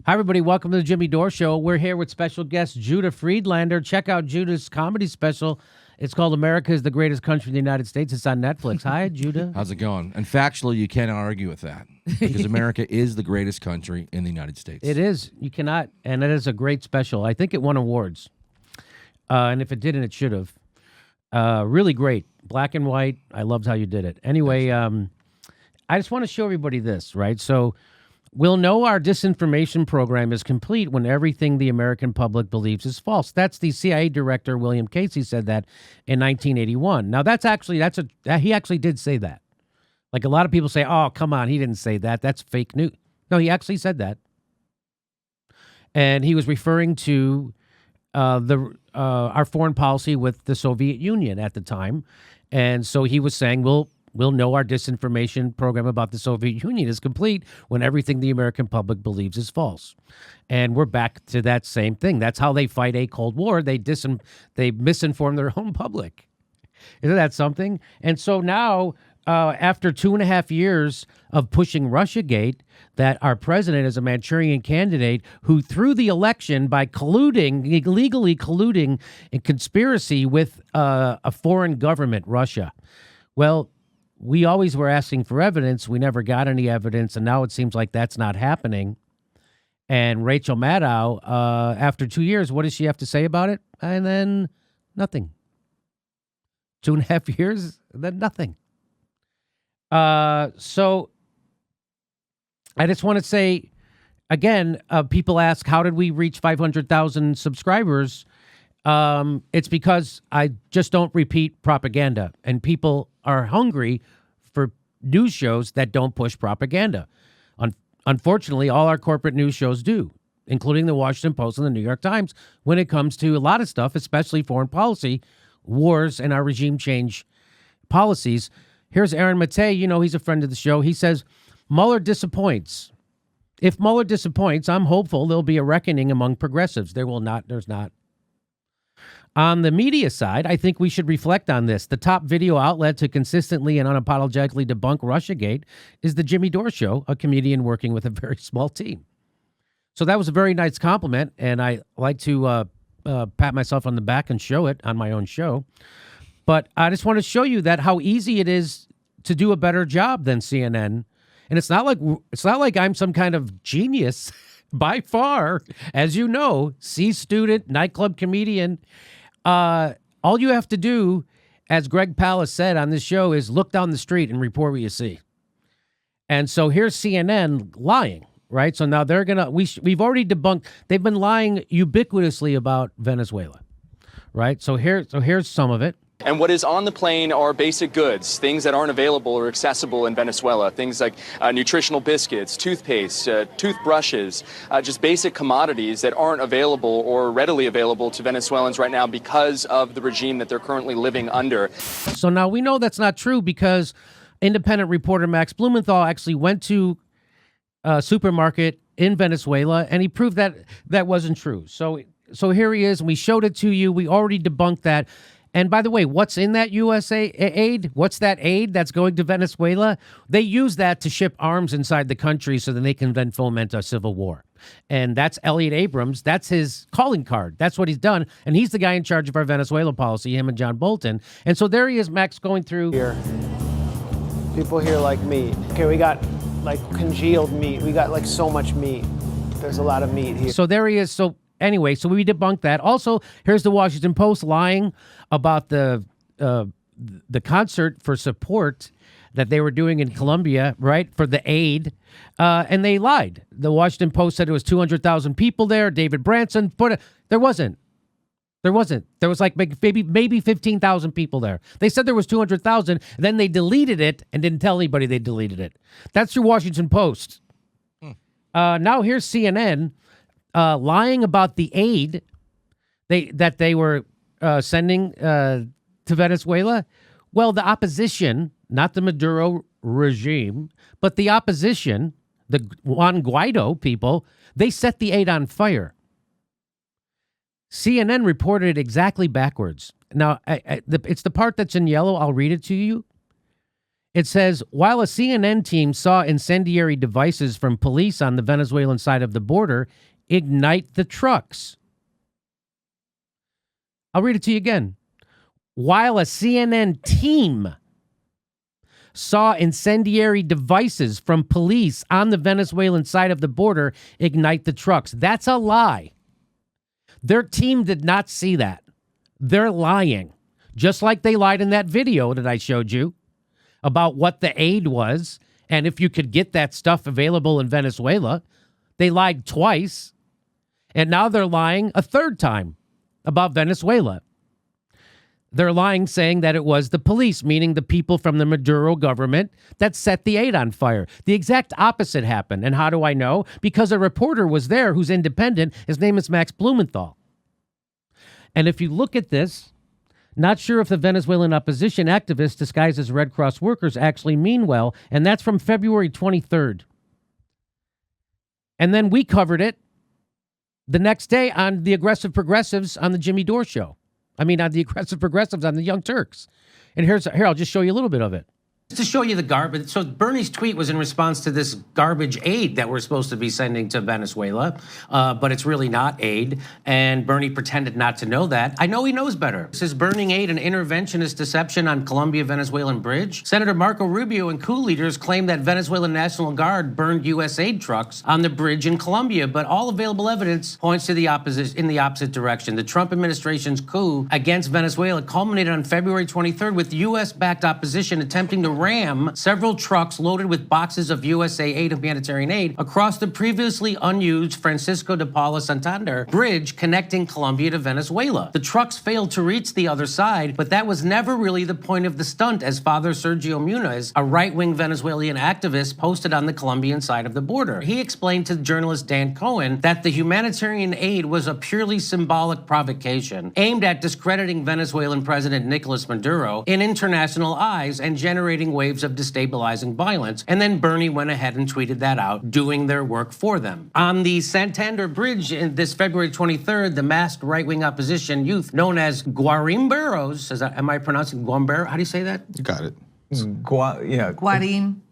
Hi, everybody. Welcome to the Jimmy Dore Show. We're here with special guest Judah Friedlander. Check out Judah's comedy special. It's called America is the Greatest Country in the United States. It's on Netflix. Hi, Judah. How's it going? And factually, you cannot argue with that because America is the greatest country in the United States. It is. You cannot. And it is a great special. I think it won awards. And if it didn't, it should have. Really great. Black and white. I loved how you did it. Anyway, I just want to show everybody this, right? So we'll know our disinformation program is complete when everything the American public believes is false. That's the CIA director, William Casey, said that in 1981. Now, he actually did say that. Like a lot of people say, oh, come on, he didn't say that. That's fake news. No, he actually said that. And he was referring to our foreign policy with the Soviet Union at the time. And so he was saying, we'll know our disinformation program about the Soviet Union is complete when everything the American public believes is false. And we're back to that same thing. That's how they fight a Cold War. They misinform their own public. Isn't that something? And so now, after 2.5 years of pushing Russiagate, that our president is a Manchurian candidate who threw the election by illegally colluding in conspiracy with a foreign government, Russia. Well, we always were asking for evidence. We never got any evidence, and now it seems like that's not happening. And Rachel Maddow, after 2 years, what does she have to say about it? And then nothing. 2.5 years, and then nothing. So I just want to say, again, people ask, how did we reach 500,000 subscribers? It's because I just don't repeat propaganda, and people are hungry for news shows that don't push propaganda. Unfortunately, all our corporate news shows do, including the Washington Post and the New York Times, when it comes to a lot of stuff, especially foreign policy, wars, and our regime change policies. Here's Aaron Mattei. You know, he's a friend of the show. He says, Mueller disappoints. If Mueller disappoints, I'm hopeful there'll be a reckoning among progressives. There's not. On the media side, I think we should reflect on this. The top video outlet to consistently and unapologetically debunk Russiagate is the Jimmy Dore Show, a comedian working with a very small team. So that was a very nice compliment, and I like to pat myself on the back and show it on my own show. But I just want to show you that how easy it is to do a better job than CNN. And it's not like I'm some kind of genius by far. As you know, C student, nightclub comedian. All you have to do, as Greg Palast said on this show, is look down the street and report what you see. And so here's CNN lying, right? So now they're we've already debunked. They've been lying ubiquitously about Venezuela, right? So here's some of it. And what is on the plane are basic goods, things that aren't available or accessible in Venezuela, things like nutritional biscuits, toothpaste, toothbrushes, just basic commodities that aren't available or readily available to Venezuelans right now because of the regime that they're currently living under. So now we know that's not true because independent reporter Max Blumenthal actually went to a supermarket in Venezuela, and he proved that that wasn't true. So here he is, and we showed it to you. We already debunked that. And by the way, what's in that USA aid? What's that aid that's going to Venezuela? They use that to ship arms inside the country so that they can then foment a civil war. And that's Elliot Abrams. That's his calling card. That's what he's done. And he's the guy in charge of our Venezuela policy, him and John Bolton. And so there he is, Max, going through. Here, people here like meat. Okay, we got like congealed meat. We got like so much meat. There's a lot of meat here. So there he is. So anyway, so we debunked that. Also, here's the Washington Post lying about the concert for support that they were doing in Colombia, right, for the aid, and they lied. The Washington Post said it was 200,000 people there. David Branson put it. There wasn't. There was like maybe 15,000 people there. They said there was 200,000. Then they deleted it and didn't tell anybody they deleted it. That's your Washington Post. Now here's CNN. Lying about the aid that they were sending to Venezuela. Well, the opposition, not the Maduro regime, but the opposition, the Juan Guaido people, they set the aid on fire. CNN reported it exactly backwards. Now, it's the part that's in yellow. I'll read it to you. It says, while a CNN team saw incendiary devices from police on the Venezuelan side of the border ignite the trucks. I'll read it to you again. While a CNN team saw incendiary devices from police on the Venezuelan side of the border ignite the trucks. That's a lie. Their team did not see that. They're lying. Just like they lied in that video that I showed you about what the aid was and if you could get that stuff available in Venezuela. They lied twice, and now they're lying a third time about Venezuela. They're lying, saying that it was the police, meaning the people from the Maduro government, that set the aid on fire. The exact opposite happened. And how do I know? Because a reporter was there who's independent. His name is Max Blumenthal. And if you look at this, not sure if the Venezuelan opposition activists disguised as Red Cross workers actually mean well, and that's from February 23rd. And then we covered it the next day on the Aggressive Progressives on the Jimmy Dore show. On the Aggressive Progressives on the Young Turks. And here, I'll just show you a little bit of it. To show you the garbage. So Bernie's tweet was in response to this garbage aid that we're supposed to be sending to Venezuela, but it's really not aid. And Bernie pretended not to know that. I know he knows better. This is burning aid an interventionist deception on Colombia-Venezuelan bridge. Senator Marco Rubio and coup leaders claim that Venezuelan National Guard burned U.S. aid trucks on the bridge in Colombia, but all available evidence points to the opposite direction. The Trump administration's coup against Venezuela culminated on February 23rd with U.S.-backed opposition attempting to ram several trucks loaded with boxes of USA aid and humanitarian aid across the previously unused Francisco de Paula Santander bridge connecting Colombia to Venezuela. The trucks failed to reach the other side, but that was never really the point of the stunt, as Father Sergio Muniz, a right-wing Venezuelan activist, posted on the Colombian side of the border. He explained to journalist Dan Cohen that the humanitarian aid was a purely symbolic provocation aimed at discrediting Venezuelan President Nicolas Maduro in international eyes and generating waves of destabilizing violence. And then Bernie went ahead and tweeted that out, doing their work for them. On the Santander Bridge this February 23rd, the masked right-wing opposition youth known as Guarimberos, am I pronouncing Guambero? How do you say that? You got it.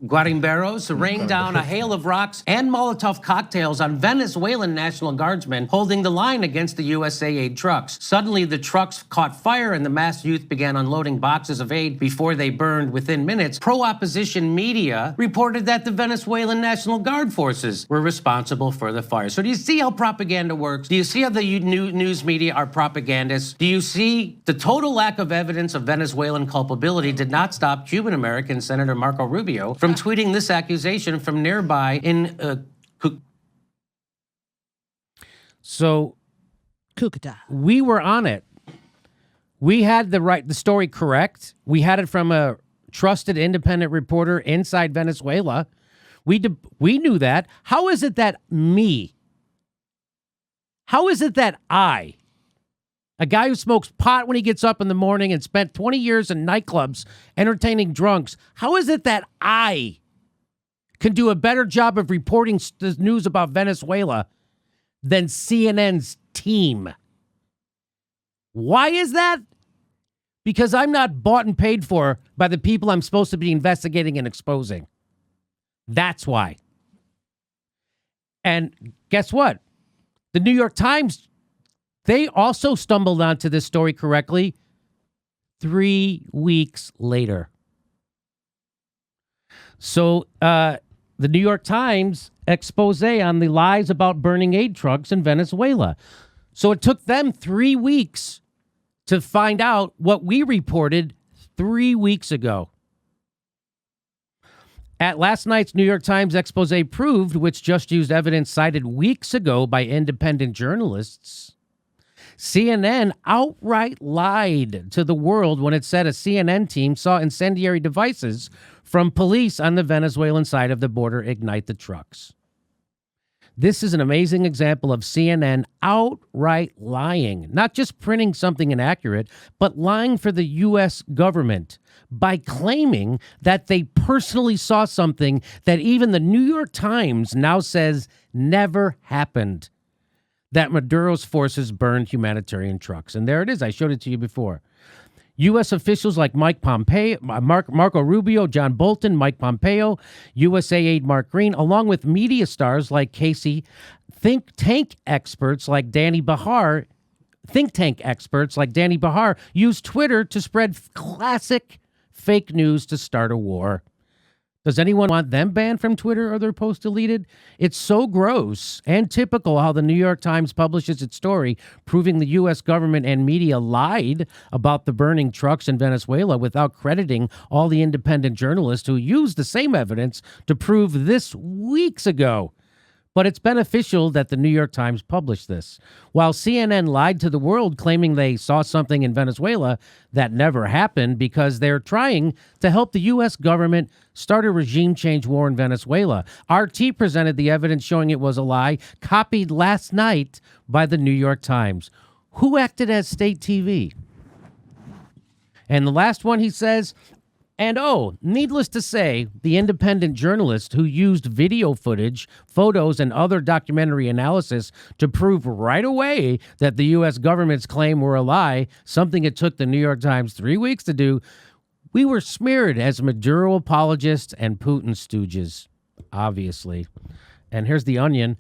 Guarimberos rained down a hail of rocks and Molotov cocktails on Venezuelan National Guardsmen holding the line against the USA aid trucks. Suddenly, the trucks caught fire and the masked youth began unloading boxes of aid before they burned within minutes. Pro-opposition media reported that the Venezuelan National Guard forces were responsible for the fire. So do you see how propaganda works? Do you see how the news media are propagandists? Do you see the total lack of evidence of Venezuelan culpability did not stop Cuban-American Senator Marco Rubio from tweeting this accusation from nearby in So Cucuta. we were on it. We had the story correct. We had it from a trusted independent reporter inside Venezuela. We knew that. How is it that I, a guy who smokes pot when he gets up in the morning and spent 20 years in nightclubs entertaining drunks, how is it that I can do a better job of reporting the news about Venezuela than CNN's team? Why is that? Because I'm not bought and paid for by the people I'm supposed to be investigating and exposing. That's why. And guess what? The New York Times, they also stumbled onto this story correctly 3 weeks later. So the New York Times expose on the lies about burning aid trucks in Venezuela. So it took them 3 weeks to find out what we reported 3 weeks ago. At last night's New York Times expose proved, which just used evidence cited weeks ago by independent journalists, CNN outright lied to the world when it said a CNN team saw incendiary devices from police on the Venezuelan side of the border ignite the trucks. This is an amazing example of CNN outright lying, not just printing something inaccurate, but lying for the U.S. government by claiming that they personally saw something that even the New York Times now says never happened, that Maduro's forces burned humanitarian trucks. And there it is. I showed it to you before. U.S. officials like Mike Pompeo, Marco Rubio, John Bolton, Mike Pompeo, USA aide Mark Green, along with media stars like Casey, think tank experts like Danny Bahar, use Twitter to spread classic fake news to start a war. Does anyone want them banned from Twitter or their posts deleted? It's so gross and typical how the New York Times publishes its story proving the U.S. government and media lied about the burning trucks in Venezuela without crediting all the independent journalists who used the same evidence to prove this weeks ago. But it's beneficial that the New York Times published this. While CNN lied to the world claiming they saw something in Venezuela that never happened because they're trying to help the U.S. government start a regime change war in Venezuela. RT presented the evidence showing it was a lie, copied last night by the New York Times. Who acted as state TV? And the last one he says, and needless to say, the independent journalist who used video footage, photos, and other documentary analysis to prove right away that the U.S. government's claim were a lie, something it took the New York Times 3 weeks to do, we were smeared as Maduro apologists and Putin stooges, obviously. And here's the Onion.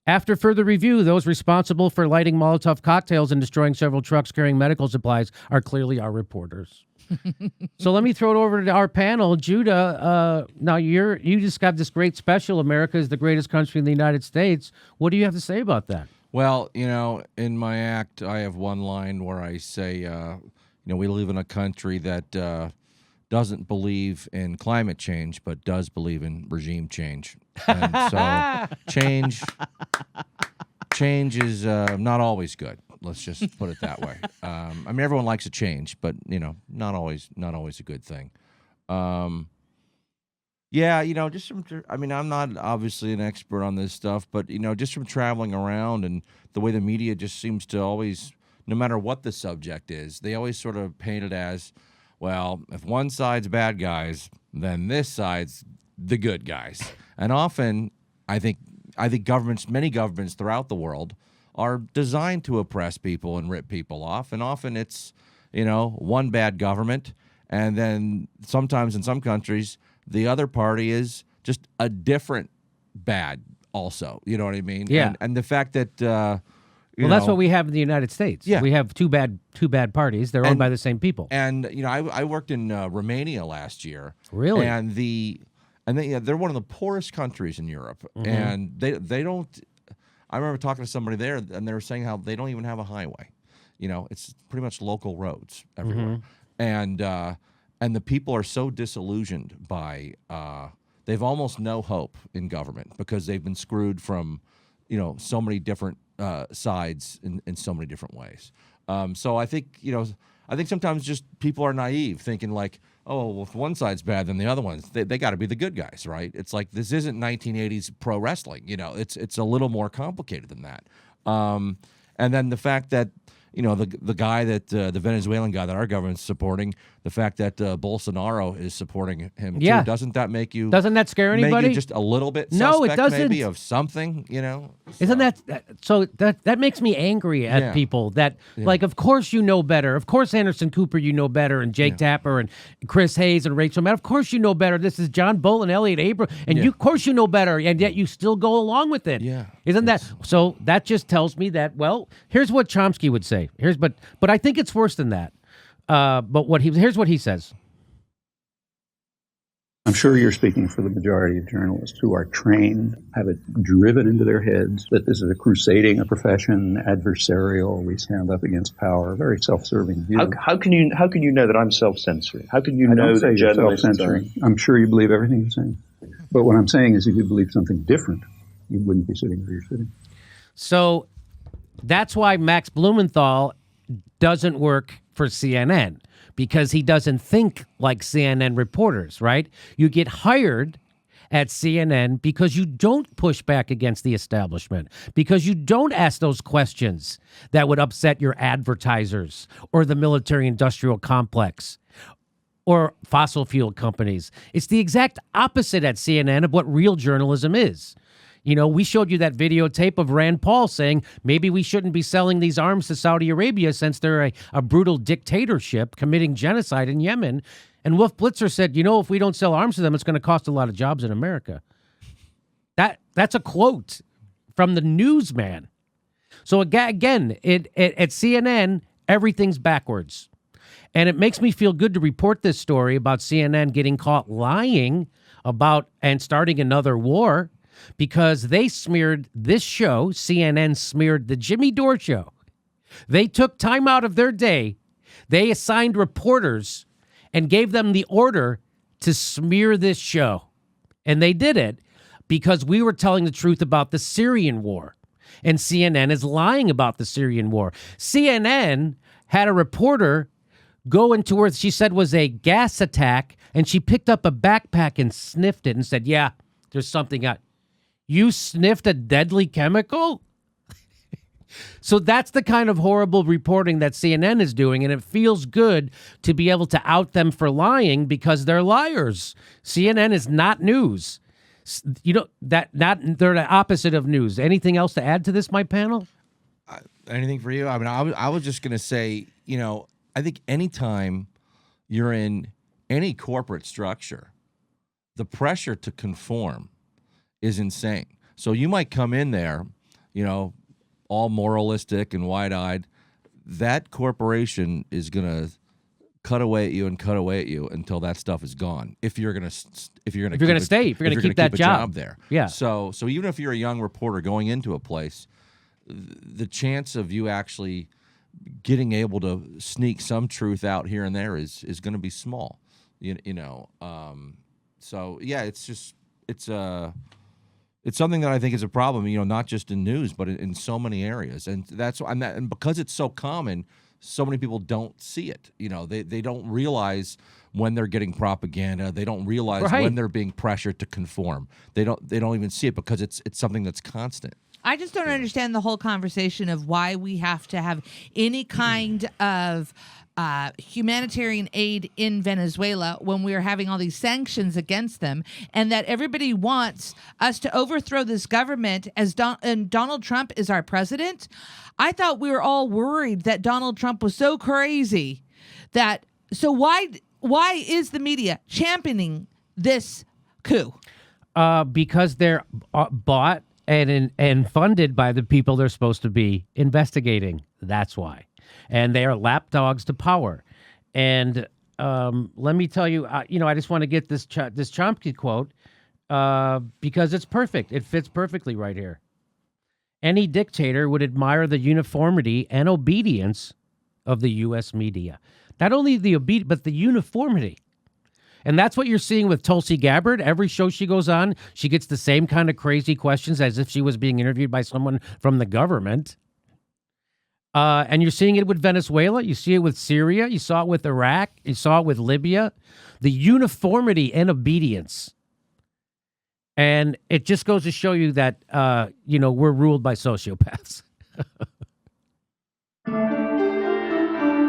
After further review, those responsible for lighting Molotov cocktails and destroying several trucks carrying medical supplies are clearly our reporters. So let me throw it over to our panel. Judah, now you just got this great special, America is the greatest country in the United States. What do you have to say about that? Well, in my act, I have one line where I say, we live in a country that doesn't believe in climate change, but does believe in regime change. And so change is not always good. Let's just put it that way. Everyone likes a change, but not always a good thing. Just from, I'm not obviously an expert on this stuff, but just from traveling around and the way the media just seems to always, no matter what the subject is, they always sort of paint it as, well, if one side's bad guys, then this side's the good guys. And often, I think many governments throughout the world are designed to oppress people and rip people off. And often it's, one bad government. And then sometimes in some countries, the other party is just a different bad also. You know what I mean? Yeah. And the fact that, that's what we have in the United States. Yeah. We have two bad parties. They're owned by the same people. And, I worked in Romania last year. Really? And they're one of the poorest countries in Europe. Mm-hmm. And they don't, I remember talking to somebody there, and they were saying how they don't even have a highway. It's pretty much local roads everywhere. Mm-hmm. And the people are so disillusioned by, they've almost no hope in government because they've been screwed from, so many different sides in so many different ways. So I think, sometimes just people are naive thinking like, oh, well, if one side's bad, then the other ones, they got to be the good guys, right? It's like, this isn't 1980s pro wrestling. It's a little more complicated than that. And then the fact that, the guy that, the Venezuelan guy that our government's supporting, the fact that Bolsonaro is supporting him too, doesn't that scare anybody? Make you just a little bit suspect, no, it doesn't. Maybe of something, Isn't that makes me angry at people that, like, of course you know better. Of course Anderson Cooper you know better, and Jake Tapper and Chris Hayes and Rachel Maddow. Of course you know better. This is John Bolton, Elliot Abrams, and of course you know better, and yet you still go along with it. Yeah. Isn't that so? That just tells me that, well, here's what Chomsky would say. But I think it's worse than that. But here's what he says. I'm sure you're speaking for the majority of journalists who are trained, have it driven into their heads that this is a crusading a profession, adversarial, we stand up against power, a very self-serving view. How can you know that I'm self-censoring? How can you know that journalists are self-censoring? I'm sure you believe everything you're saying. But what I'm saying is if you believe something different, you wouldn't be sitting where you're sitting. So that's why Max Blumenthal doesn't work for CNN, because he doesn't think like CNN reporters, right? You get hired at CNN because you don't push back against the establishment, because you don't ask those questions that would upset your advertisers or the military-industrial complex or fossil fuel companies. It's the exact opposite at CNN of what real journalism is. You know, we showed you that videotape of Rand Paul saying maybe we shouldn't be selling these arms to Saudi Arabia since they're a brutal dictatorship committing genocide in Yemen. And Wolf Blitzer said, you know, if we don't sell arms to them, it's going to cost a lot of jobs in America. That's a quote from the newsman. So again, at CNN, everything's backwards. And it makes me feel good to report this story about CNN getting caught lying about and starting another war, because they smeared this show. CNN smeared the Jimmy Dore show. They took time out of their day. They assigned reporters and gave them the order to smear this show. And they did it because we were telling the truth about the Syrian war. And CNN is lying about the Syrian war. CNN had a reporter go into where she said was a gas attack, and she picked up a backpack and sniffed it and said, yeah, there's something out. You sniffed a deadly chemical? So that's the kind of horrible reporting that CNN is doing, and it feels good to be able to out them for lying because they're liars. CNN is not news. You know, they're the opposite of news. Anything else to add to this, my panel? Anything for you? I mean, I was just going to say, you know, I think anytime you're in any corporate structure, the pressure to conform is insane. So you might come in there, you know, all moralistic and wide-eyed. That corporation is going to cut away at you until that stuff is gone. If you're going to keep that job there. Yeah. So even if you're a young reporter going into a place, the chance of you actually getting able to sneak some truth out here and there is going to be small. You know. So yeah, it's something that I think is a problem, you know, not just in news, but in so many areas. And that's why, and because it's so common, so many people don't see it. You know, they don't realize when they're getting propaganda. They don't realize when they're being pressured to conform. They don't even see it because it's something that's constant. I just don't understand the whole conversation of why we have to have any kind of humanitarian aid in Venezuela when we are having all these sanctions against them, and that everybody wants us to overthrow this government and Donald Trump is our president. I thought we were all worried that Donald Trump was so crazy so why is the media championing this coup? Because they're bought and funded by the people they're supposed to be investigating. That's why. And they are lapdogs to power. And let me tell you, I just want to get this Chomsky quote because it's perfect. It fits perfectly right here. Any dictator would admire the uniformity and obedience of the U.S. media. Not only the obedience, but the uniformity. And that's what you're seeing with Tulsi Gabbard. Every show she goes on, she gets the same kind of crazy questions as if she was being interviewed by someone from the government. And you're seeing it with Venezuela. You see it with Syria. You saw it with Iraq. You saw it with Libya. The uniformity and obedience. And it just goes to show you that, we're ruled by sociopaths.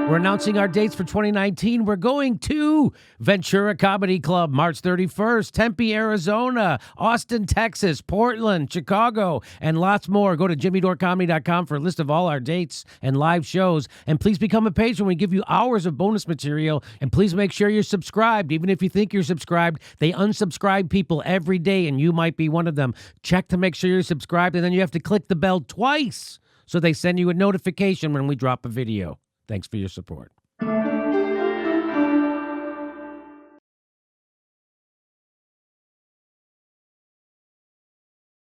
We're announcing our dates for 2019. We're going to Ventura Comedy Club, March 31st, Tempe, Arizona, Austin, Texas, Portland, Chicago, and lots more. Go to jimmydorecomedy.com for a list of all our dates and live shows. And please become a patron. We give you hours of bonus material. And please make sure you're subscribed. Even if you think you're subscribed, they unsubscribe people every day, and you might be one of them. Check to make sure you're subscribed, and then you have to click the bell twice so they send you a notification when we drop a video. Thanks for your support.